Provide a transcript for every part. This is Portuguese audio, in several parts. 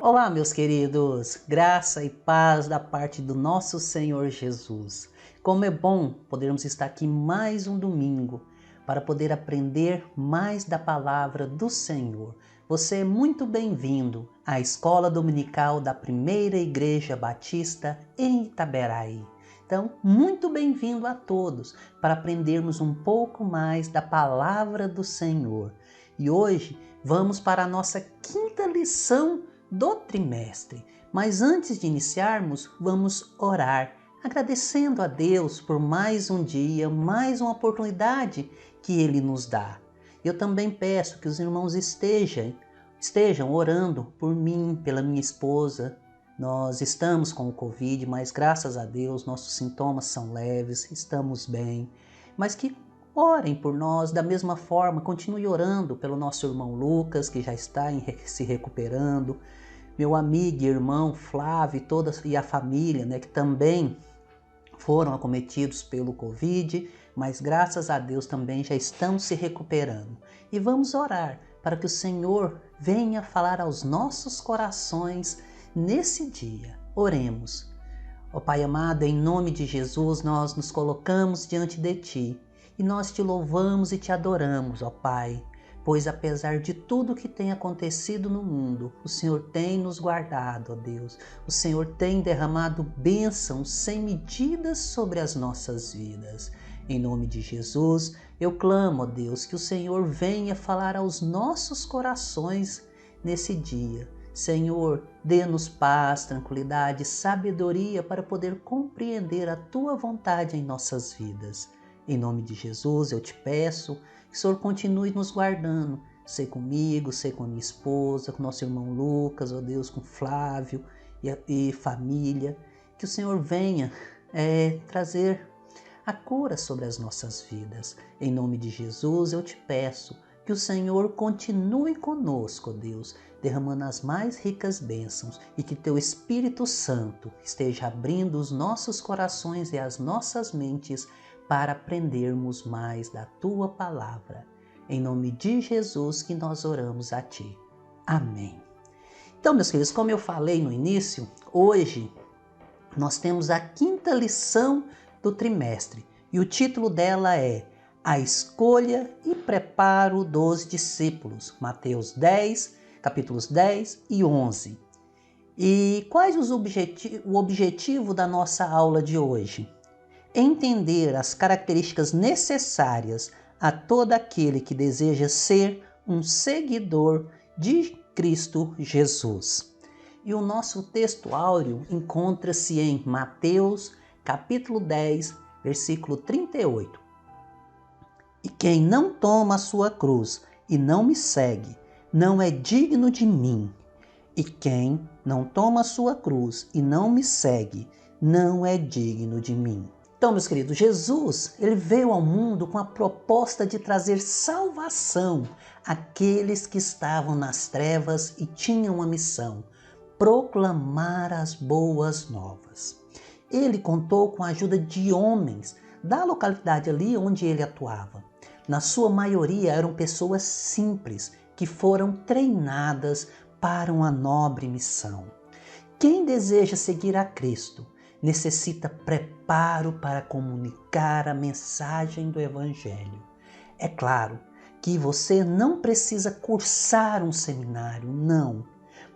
Olá, meus queridos, graça e paz da parte do nosso Senhor Jesus. Como é bom podermos estar aqui mais um domingo para poder aprender mais da palavra do Senhor. Você é muito bem-vindo à Escola Dominical da Primeira Igreja Batista em Itaberaí. Então, muito bem-vindo a todos para aprendermos um pouco mais da palavra do Senhor. E hoje vamos para a nossa quinta lição do trimestre. Mas antes de iniciarmos, vamos orar, agradecendo a Deus por mais um dia, mais uma oportunidade que Ele nos dá. Eu também peço que os irmãos estejam orando por mim, pela minha esposa. Nós estamos com o Covid, mas graças a Deus nossos sintomas são leves, estamos bem. Mas que orem por nós da mesma forma, continue orando pelo nosso irmão Lucas, que já está se recuperando, meu amigo e irmão Flávio e a família, que também foram acometidos pelo Covid, mas graças a Deus também já estão se recuperando. E vamos orar para que o Senhor venha falar aos nossos corações nesse dia. Oremos. Ó Pai amado, em nome de Jesus, nós nos colocamos diante de Ti e nós Te louvamos e Te adoramos, ó Pai, pois apesar de tudo que tem acontecido no mundo, o Senhor tem nos guardado, ó Deus. O Senhor tem derramado bênçãos sem medidas sobre as nossas vidas. Em nome de Jesus, eu clamo, ó Deus, que o Senhor venha falar aos nossos corações nesse dia. Senhor, dê-nos paz, tranquilidade, sabedoria para poder compreender a Tua vontade em nossas vidas. Em nome de Jesus, eu te peço que o Senhor continue nos guardando. Sei comigo, sei com a minha esposa, com nosso irmão Lucas, ó Deus, com Flávio e família. Que o Senhor venha trazer a cura sobre as nossas vidas. Em nome de Jesus, eu te peço que o Senhor continue conosco, ó Deus, derramando as mais ricas bênçãos e que Teu Espírito Santo esteja abrindo os nossos corações e as nossas mentes para aprendermos mais da Tua palavra. Em nome de Jesus que nós oramos a Ti. Amém. Então, meus queridos, como eu falei no início, hoje nós temos a quinta lição do trimestre e o título dela é A Escolha e Preparo dos Discípulos, Mateus 10, capítulos 10 e 11. E quais o objetivo da nossa aula de hoje? Entender as características necessárias a todo aquele que deseja ser um seguidor de Cristo Jesus. E o nosso texto áureo encontra-se em Mateus, capítulo 10, versículo 38. E quem não toma a sua cruz e não me segue, não é digno de mim. E quem não toma a sua cruz e não me segue, não é digno de mim. Então, meus queridos, Jesus, ele veio ao mundo com a proposta de trazer salvação àqueles que estavam nas trevas e tinham uma missão: proclamar as boas novas. Ele contou com a ajuda de homens da localidade ali onde ele atuava. Na sua maioria eram pessoas simples que foram treinadas para uma nobre missão. Quem deseja seguir a Cristo necessita preparo para comunicar a mensagem do Evangelho. É claro que você não precisa cursar um seminário, não.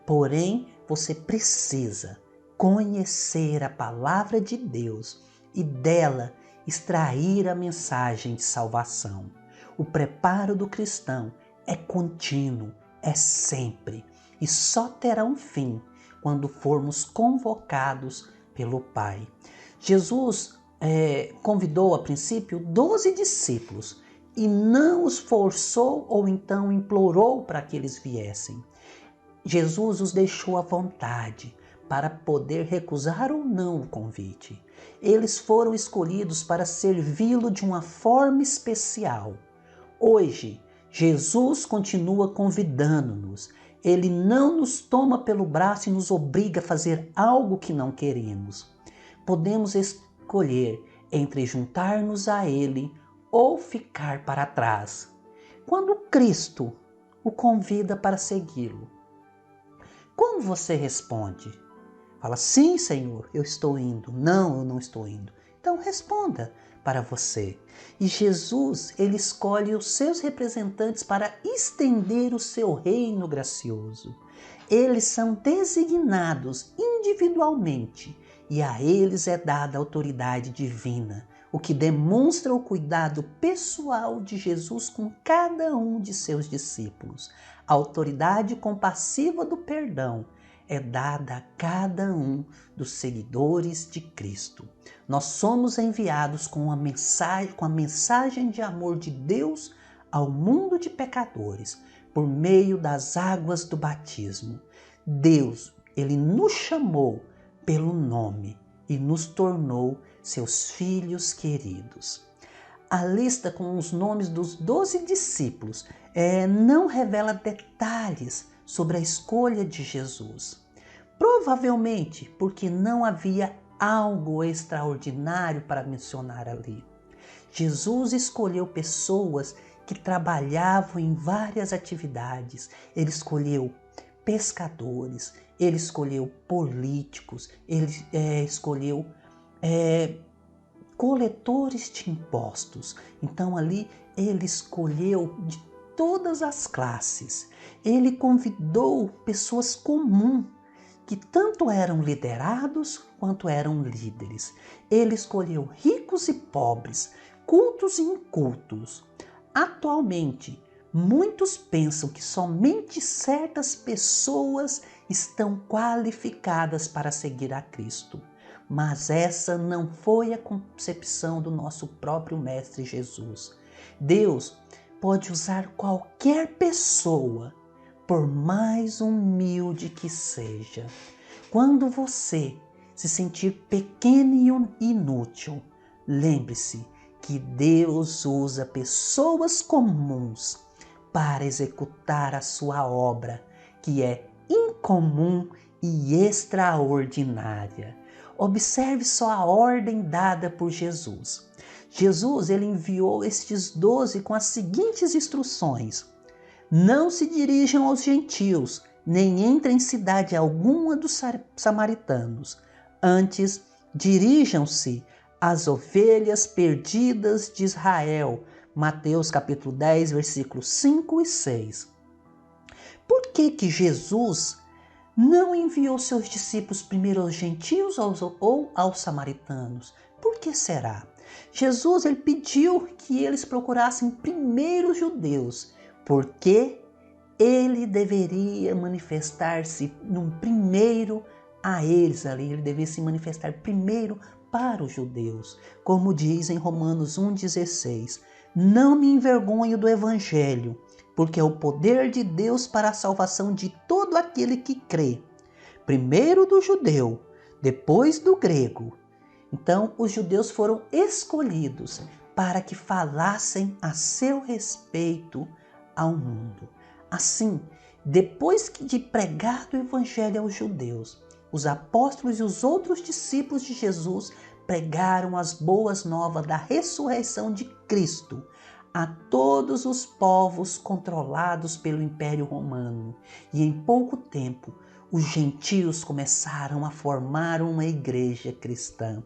Porém, você precisa conhecer a palavra de Deus e dela extrair a mensagem de salvação. O preparo do cristão é contínuo, é sempre, e só terá um fim quando formos convocados pelo Pai. Jesus convidou a princípio 12 discípulos e não os forçou ou então implorou para que eles viessem. Jesus os deixou à vontade para poder recusar ou não o convite. Eles foram escolhidos para servi-lo de uma forma especial. Hoje, Jesus continua convidando-nos. Ele não nos toma pelo braço e nos obriga a fazer algo que não queremos. Podemos escolher entre juntar-nos a Ele ou ficar para trás. Quando Cristo o convida para segui-lo, Como você responde? Fala, sim, Senhor, eu estou indo. Não, eu não estou indo. Então responda para você. E Jesus, ele escolhe os seus representantes para estender o seu reino gracioso. Eles são designados individualmente e a eles é dada a autoridade divina, o que demonstra o cuidado pessoal de Jesus com cada um de seus discípulos. A autoridade compassiva do perdão é dada a cada um dos seguidores de Cristo. Nós somos enviados com a mensagem de amor de Deus ao mundo de pecadores, por meio das águas do batismo. Deus, ele nos chamou pelo nome e nos tornou seus filhos queridos. A lista com os nomes dos 12 discípulos não revela detalhes sobre a escolha de Jesus. Provavelmente porque não havia algo extraordinário para mencionar ali. Jesus escolheu pessoas que trabalhavam em várias atividades. Ele escolheu pescadores, ele escolheu políticos, ele escolheu coletores de impostos. Então ali ele escolheu de todas as classes. Ele convidou pessoas comuns que tanto eram liderados quanto eram líderes. Ele escolheu ricos e pobres, cultos e incultos. Atualmente, muitos pensam que somente certas pessoas estão qualificadas para seguir a Cristo. Mas essa não foi a concepção do nosso próprio Mestre Jesus. Deus pode usar qualquer pessoa, por mais humilde que seja. Quando você se sentir pequeno e inútil, lembre-se que Deus usa pessoas comuns para executar a sua obra, que é incomum e extraordinária. Observe só a ordem dada por Jesus. Jesus, ele enviou estes 12 com as seguintes instruções: não se dirijam aos gentios, nem entrem em cidade alguma dos samaritanos. Antes, dirijam-se às ovelhas perdidas de Israel. Mateus capítulo 10, versículos 5 e 6. Por que Jesus não enviou seus discípulos primeiro aos gentios ou aos samaritanos? Por que será? Jesus, ele pediu que eles procurassem primeiro os judeus, porque ele deveria manifestar-se primeiro a eles ali, ele deveria se manifestar primeiro para os judeus. Como diz em Romanos 1,16, não me envergonho do evangelho, porque é o poder de Deus para a salvação de todo aquele que crê. Primeiro do judeu, depois do grego. Então, os judeus foram escolhidos para que falassem a seu respeito ao mundo. Assim, depois de pregado o evangelho aos judeus, os apóstolos e os outros discípulos de Jesus pregaram as boas novas da ressurreição de Cristo a todos os povos controlados pelo Império Romano. E em pouco tempo, os gentios começaram a formar uma igreja cristã.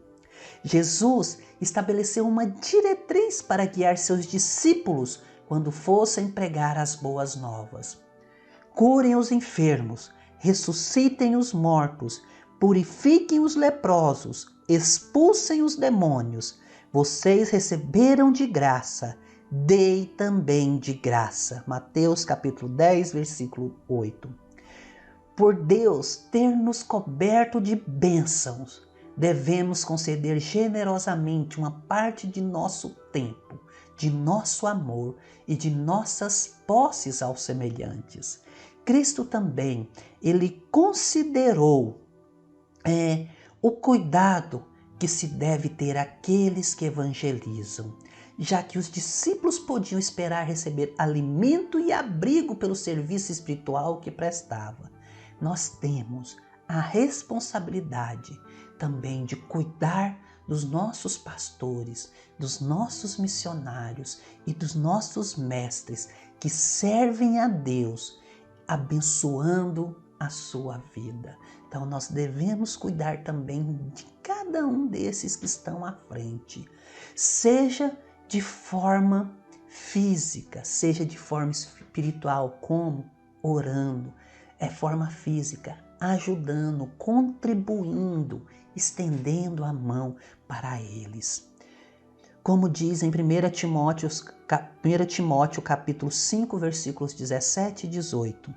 Jesus estabeleceu uma diretriz para guiar seus discípulos quando fossem pregar as boas novas. Curem os enfermos, ressuscitem os mortos, purifiquem os leprosos, expulsem os demônios. Vocês receberam de graça, dei também de graça. Mateus capítulo 10, versículo 8. Por Deus ter nos coberto de bênçãos, devemos conceder generosamente uma parte de nosso tempo, de nosso amor e de nossas posses aos semelhantes. Cristo também, ele considerou o cuidado que se deve ter àqueles que evangelizam, já que os discípulos podiam esperar receber alimento e abrigo pelo serviço espiritual que prestava. Nós temos a responsabilidade também de cuidar dos nossos pastores, dos nossos missionários e dos nossos mestres que servem a Deus, abençoando a sua vida. Então nós devemos cuidar também de cada um desses que estão à frente, seja de forma física, seja de forma espiritual, como orando, forma física, ajudando, contribuindo, estendendo a mão para eles. Como diz em 1 Timóteo capítulo 5, versículos 17 e 18,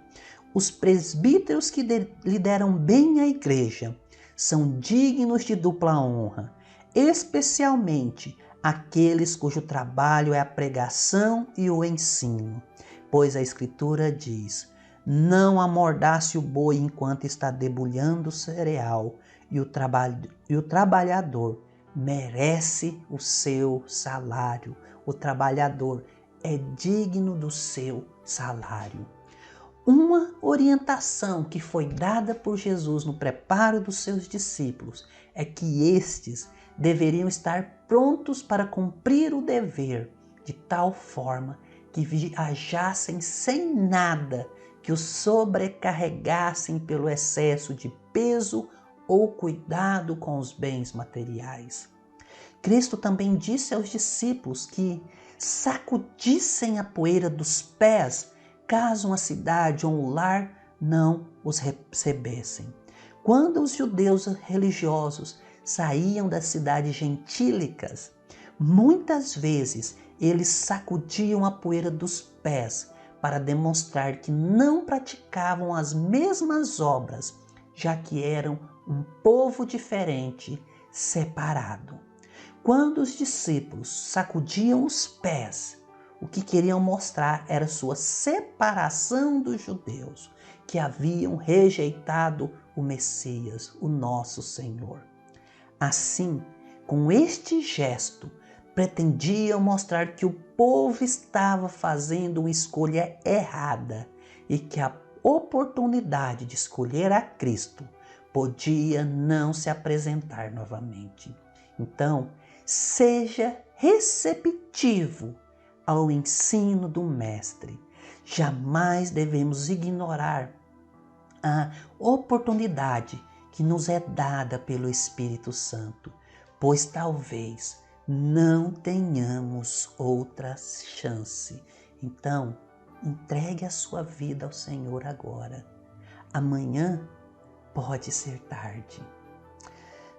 os presbíteros que lideram bem a igreja são dignos de dupla honra, especialmente aqueles cujo trabalho é a pregação e o ensino. Pois a Escritura diz, não amordace o boi enquanto está debulhando o cereal, e o trabalhador merece o seu salário. O trabalhador é digno do seu salário. Uma orientação que foi dada por Jesus no preparo dos seus discípulos é que estes deveriam estar prontos para cumprir o dever, de tal forma que viajassem sem nada que os sobrecarregassem pelo excesso de peso ou cuidado com os bens materiais. Cristo também disse aos discípulos que sacudissem a poeira dos pés caso uma cidade ou um lar não os recebessem. Quando os judeus religiosos saíam das cidades gentílicas, muitas vezes eles sacudiam a poeira dos pés para demonstrar que não praticavam as mesmas obras, já que eram um povo diferente, separado. Quando os discípulos sacudiam os pés, o que queriam mostrar era sua separação dos judeus, que haviam rejeitado o Messias, o nosso Senhor. Assim, com este gesto, pretendiam mostrar que o povo estava fazendo uma escolha errada e que a oportunidade de escolher a Cristo podia não se apresentar novamente. Então, seja receptivo ao ensino do Mestre. Jamais devemos ignorar a oportunidade que nos é dada pelo Espírito Santo, pois talvez não tenhamos outra chance. Então, entregue a sua vida ao Senhor agora. Amanhã pode ser tarde.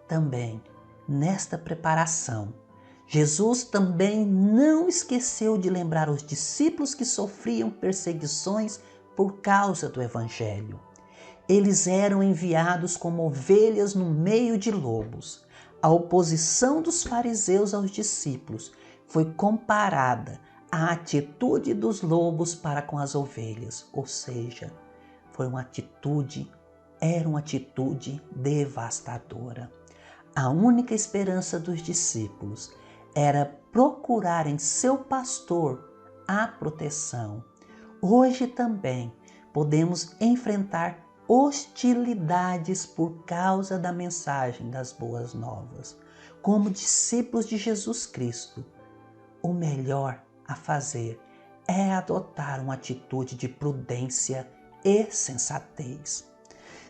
Também, nesta preparação, Jesus também não esqueceu de lembrar os discípulos que sofriam perseguições por causa do Evangelho. Eles eram enviados como ovelhas no meio de lobos. A oposição dos fariseus aos discípulos foi comparada à atitude dos lobos para com as ovelhas, ou seja, era uma atitude devastadora. A única esperança dos discípulos era procurar em seu pastor a proteção. Hoje também podemos enfrentar hostilidades por causa da mensagem das boas novas. Como discípulos de Jesus Cristo, o melhor a fazer é adotar uma atitude de prudência e sensatez.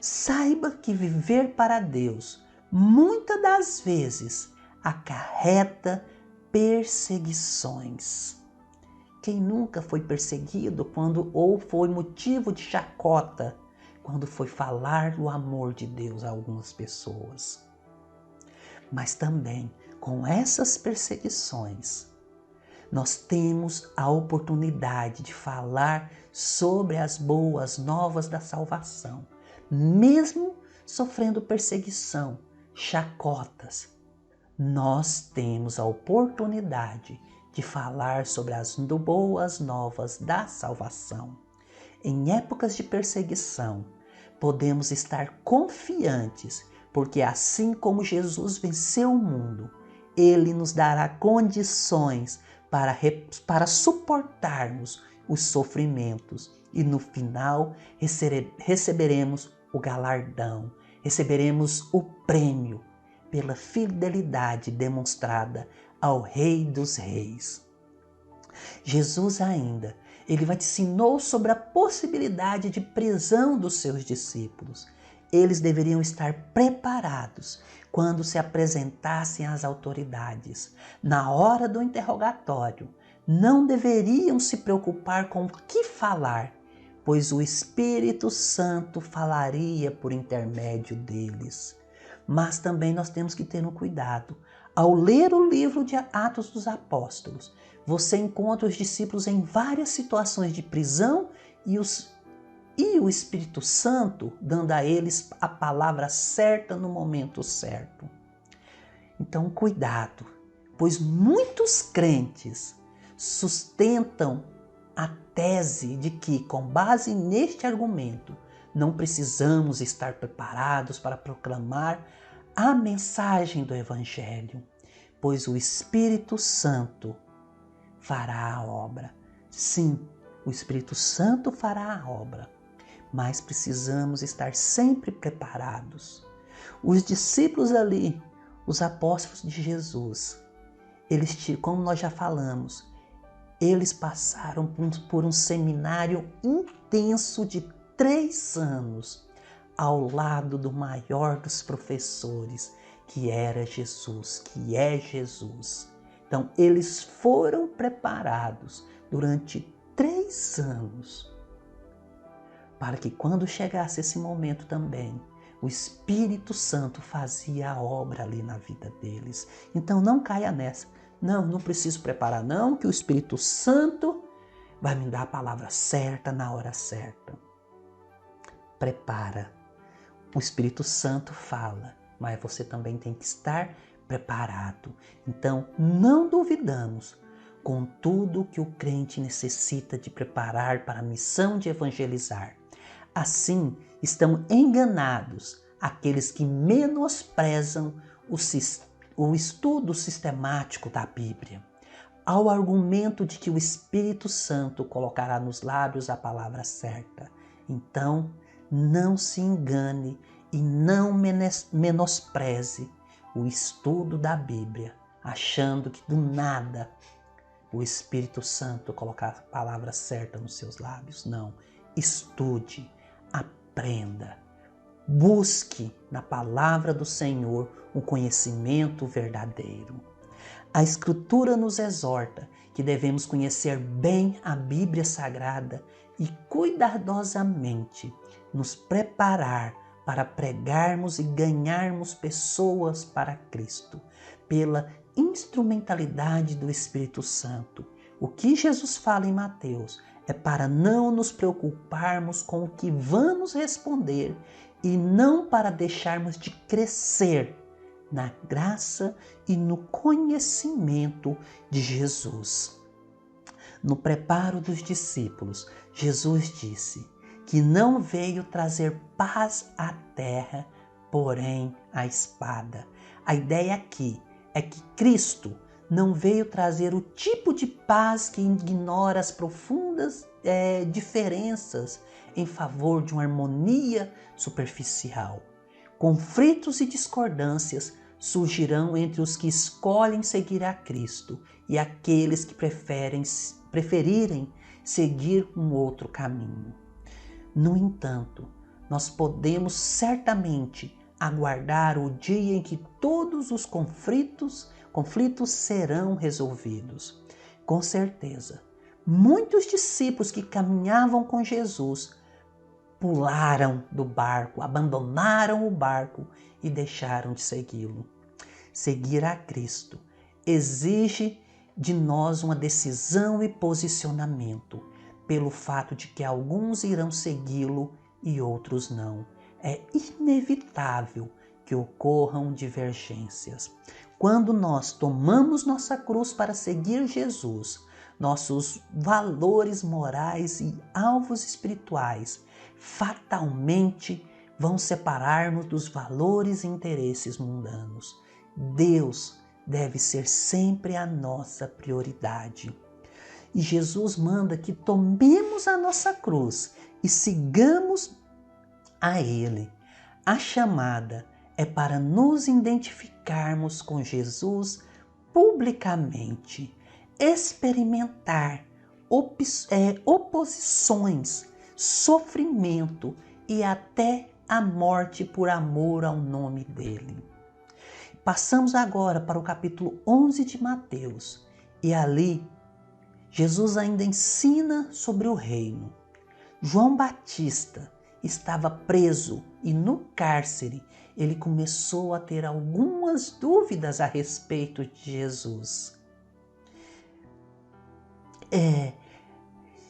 Saiba que viver para Deus, muitas das vezes, acarreta perseguições. Quem nunca foi perseguido ou foi motivo de chacota quando foi falar do amor de Deus a algumas pessoas? Mas também, com essas perseguições, nós temos a oportunidade de falar sobre as boas novas da salvação, mesmo sofrendo perseguição, chacotas. Nós temos a oportunidade de falar sobre as boas novas da salvação. Em épocas de perseguição, podemos estar confiantes, porque assim como Jesus venceu o mundo, Ele nos dará condições para suportarmos os sofrimentos e no final receberemos o galardão, receberemos o prêmio pela fidelidade demonstrada ao Rei dos Reis. Jesus ainda Ele ensinou sobre a possibilidade de prisão dos seus discípulos. Eles deveriam estar preparados quando se apresentassem às autoridades. Na hora do interrogatório, não deveriam se preocupar com o que falar, pois o Espírito Santo falaria por intermédio deles. Mas também nós temos que ter um cuidado. Ao ler o livro de Atos dos Apóstolos, você encontra os discípulos em várias situações de prisão e o Espírito Santo dando a eles a palavra certa no momento certo. Então, cuidado, pois muitos crentes sustentam a tese de que, com base neste argumento, não precisamos estar preparados para proclamar a mensagem do Evangelho, pois o Espírito Santo fará a obra. Sim, o Espírito Santo fará a obra, mas precisamos estar sempre preparados. Os discípulos ali, os apóstolos de Jesus, eles, como nós já falamos, eles passaram por um seminário intenso de 3 anos, ao lado do maior dos professores, que era Jesus, que é Jesus. Então, eles foram preparados durante 3 anos, para que quando chegasse esse momento também, o Espírito Santo fazia a obra ali na vida deles. Então, não caia nessa. Não preciso preparar não, que o Espírito Santo vai me dar a palavra certa na hora certa. Prepara. O Espírito Santo fala, mas você também tem que estar preparado. Então, não duvidamos com tudo que o crente necessita de preparar para a missão de evangelizar. Assim, estão enganados aqueles que menosprezam o estudo sistemático da Bíblia, ao argumento de que o Espírito Santo colocará nos lábios a palavra certa. Então, não se engane e não menospreze o estudo da Bíblia, achando que do nada o Espírito Santo colocar a palavra certa nos seus lábios. Não. Estude, aprenda, busque na palavra do Senhor um conhecimento verdadeiro. A Escritura nos exorta que devemos conhecer bem a Bíblia Sagrada e cuidadosamente nos preparar para pregarmos e ganharmos pessoas para Cristo, pela instrumentalidade do Espírito Santo. O que Jesus fala em Mateus é para não nos preocuparmos com o que vamos responder e não para deixarmos de crescer na graça e no conhecimento de Jesus. No preparo dos discípulos, Jesus disse que não veio trazer paz à terra, porém a espada. A ideia aqui é que Cristo não veio trazer o tipo de paz que ignora as profundas diferenças em favor de uma harmonia superficial. Conflitos e discordâncias surgirão entre os que escolhem seguir a Cristo e aqueles que preferirem seguir um outro caminho. No entanto, nós podemos certamente aguardar o dia em que todos os conflitos serão resolvidos. Com certeza, muitos discípulos que caminhavam com Jesus pularam do barco, abandonaram o barco e deixaram de segui-lo. Seguir a Cristo exige de nós uma decisão e posicionamento, pelo fato de que alguns irão segui-lo e outros não. É inevitável que ocorram divergências. Quando nós tomamos nossa cruz para seguir Jesus, nossos valores morais e alvos espirituais fatalmente vão separar-nos dos valores e interesses mundanos. Deus deve ser sempre a nossa prioridade. E Jesus manda que tomemos a nossa cruz e sigamos a Ele. A chamada é para nos identificarmos com Jesus publicamente, experimentar oposições, sofrimento e até a morte por amor ao nome dele. Passamos agora para o capítulo 11 de Mateus e ali Jesus ainda ensina sobre o reino. João Batista estava preso e no cárcere ele começou a ter algumas dúvidas a respeito de Jesus.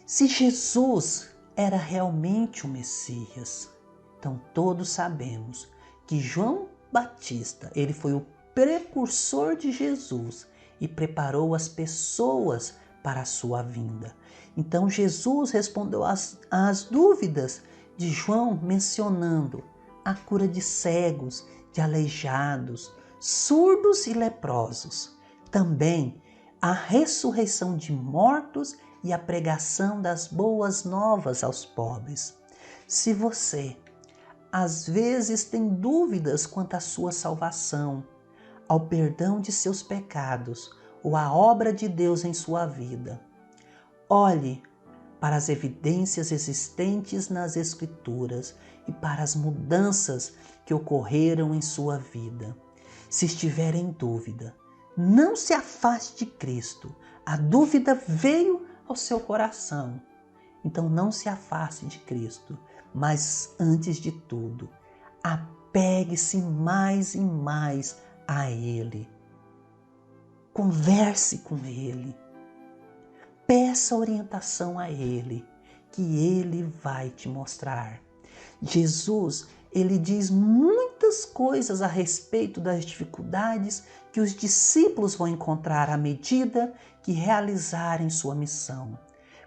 Se Jesus era realmente o Messias, então todos sabemos que João Batista, ele foi o precursor de Jesus e preparou as pessoas para a sua vinda. Então Jesus respondeu às dúvidas de João mencionando a cura de cegos, de aleijados, surdos e leprosos. Também a ressurreição de mortos e a pregação das boas novas aos pobres. Se você às vezes tem dúvidas quanto à sua salvação, ao perdão de seus pecados ou à obra de Deus em sua vida, olhe para as evidências existentes nas Escrituras e para as mudanças que ocorreram em sua vida. Se estiver em dúvida, não se afaste de Cristo. A dúvida veio ao seu coração. Então não se afaste de Cristo, mas antes de tudo, apegue-se mais e mais a Ele. Converse com Ele. Peça orientação a Ele, que Ele vai te mostrar. Jesus, ele diz muitas coisas a respeito das dificuldades que os discípulos vão encontrar à medida que realizarem sua missão.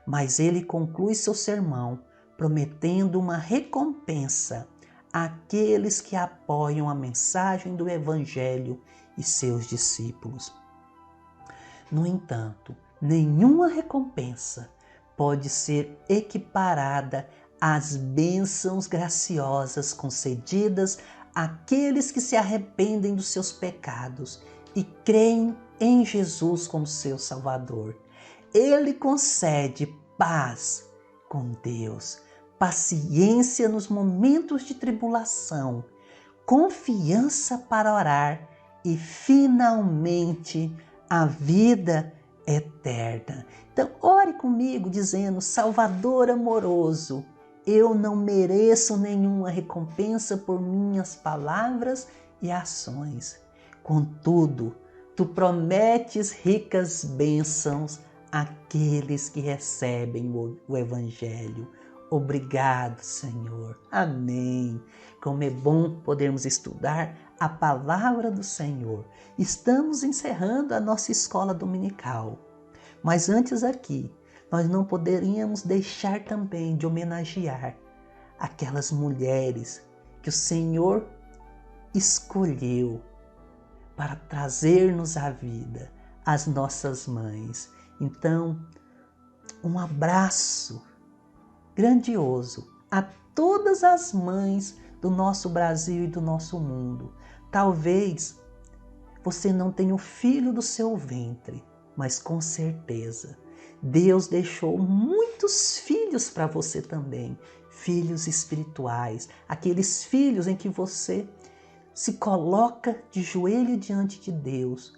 Mas ele conclui seu sermão prometendo uma recompensa àqueles que apoiam a mensagem do Evangelho e seus discípulos. No entanto, nenhuma recompensa pode ser equiparada às bênçãos graciosas concedidas àqueles que se arrependem dos seus pecados e creem em Jesus como seu Salvador. Ele concede paz com Deus, paciência nos momentos de tribulação, confiança para orar e, finalmente, a vida eterna. Então, ore comigo dizendo: Salvador amoroso, eu não mereço nenhuma recompensa por minhas palavras e ações. Contudo, tu prometes ricas bênçãos àqueles que recebem o Evangelho. Obrigado, Senhor. Amém. Como é bom podermos estudar a palavra do Senhor. Estamos encerrando a nossa escola dominical. Mas antes aqui, nós não poderíamos deixar também de homenagear aquelas mulheres que o Senhor escolheu para trazer-nos à vida, as nossas mães. Então, um abraço grandioso a todas as mães do nosso Brasil e do nosso mundo. Talvez você não tenha o filho do seu ventre, mas com certeza Deus deixou muitos filhos para você também, filhos espirituais, aqueles filhos em que você se coloca de joelho diante de Deus,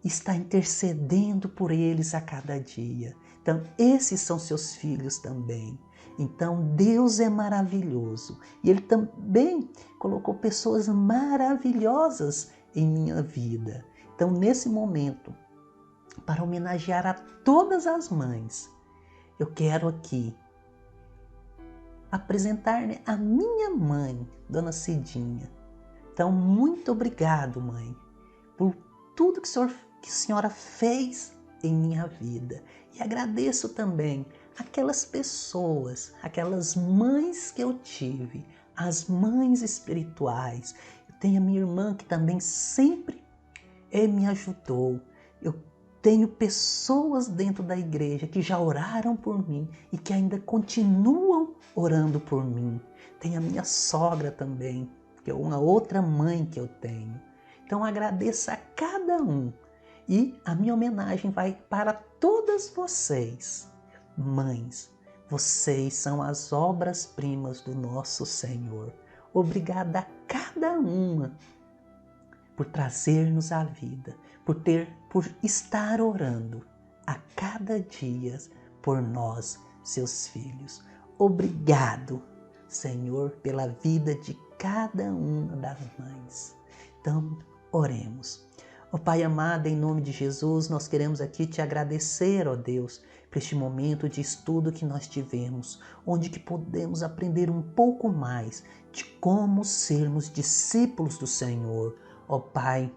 está intercedendo por eles a cada dia. Então, esses são seus filhos também. Então, Deus é maravilhoso. E Ele também colocou pessoas maravilhosas em minha vida. Então, nesse momento, para homenagear a todas as mães, eu quero aqui apresentar a minha mãe, Dona Cidinha. Então, muito obrigado, mãe, por tudo que a senhora fez em minha vida. E agradeço também aquelas pessoas, aquelas mães que eu tive, as mães espirituais. Eu tenho a minha irmã que também sempre me ajudou. Eu tenho pessoas dentro da igreja que já oraram por mim e que ainda continuam orando por mim. Tem a minha sogra também, que é uma outra mãe que eu tenho. Então agradeço a cada um. E a minha homenagem vai para todas vocês. Mães, vocês são as obras-primas do nosso Senhor. Obrigada a cada uma por trazer-nos à vida, por estar orando a cada dia por nós, seus filhos. Obrigado, Senhor, pela vida de cada uma das mães. Então, oremos. Ó Pai amado, em nome de Jesus, nós queremos aqui te agradecer, ó Deus, por este momento de estudo que nós tivemos, onde que podemos aprender um pouco mais de como sermos discípulos do Senhor. Ó Pai,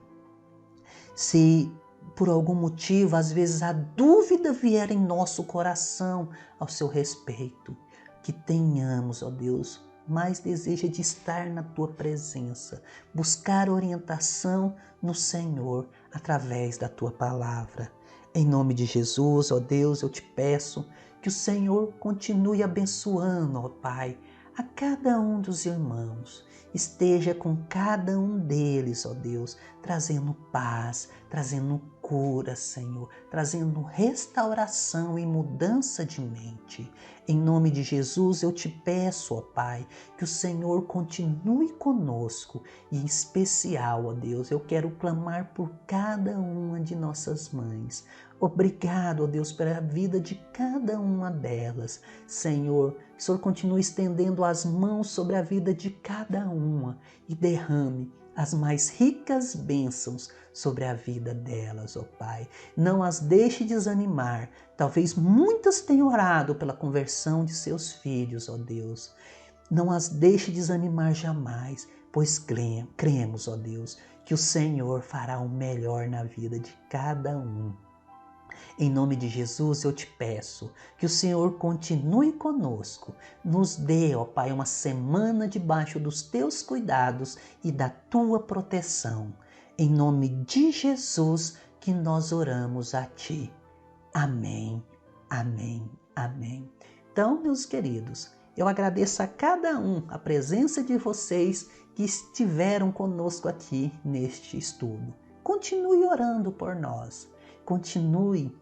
se por algum motivo, às vezes, a dúvida vier em nosso coração ao seu respeito, que tenhamos, ó Deus, mais desejo de estar na Tua presença, buscar orientação no Senhor através da Tua palavra. Em nome de Jesus, ó Deus, eu te peço que o Senhor continue abençoando, ó Pai, a cada um dos irmãos. Esteja com cada um deles, ó Deus, trazendo paz, trazendo cura, Senhor, trazendo restauração e mudança de mente. Em nome de Jesus, eu te peço, ó Pai, que o Senhor continue conosco e, em especial, ó Deus, eu quero clamar por cada uma de nossas mães. Obrigado, ó Deus, pela vida de cada uma delas. Senhor, que o Senhor continue estendendo as mãos sobre a vida de cada uma e derrame as mais ricas bênçãos sobre a vida delas, ó Pai. Não as deixe desanimar. Talvez muitas tenham orado pela conversão de seus filhos, ó Deus. Não as deixe desanimar jamais, pois cremos, ó Deus, que o Senhor fará o melhor na vida de cada um. Em nome de Jesus, eu te peço que o Senhor continue conosco. Nos dê, ó Pai, uma semana debaixo dos teus cuidados e da tua proteção. Em nome de Jesus que nós oramos a ti. Amém, amém, amém. Então, meus queridos, eu agradeço a cada um a presença de vocês que estiveram conosco aqui neste estudo. Continue orando por nós. Continue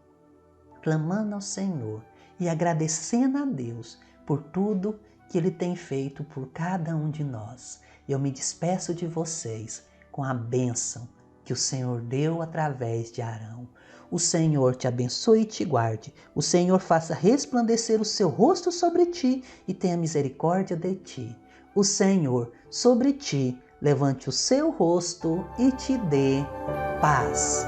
clamando ao Senhor e agradecendo a Deus por tudo que Ele tem feito por cada um de nós. Eu me despeço de vocês com a bênção que o Senhor deu através de Arão. O Senhor te abençoe e te guarde. O Senhor faça resplandecer o seu rosto sobre ti e tenha misericórdia de ti. O Senhor sobre ti levante o seu rosto e te dê paz.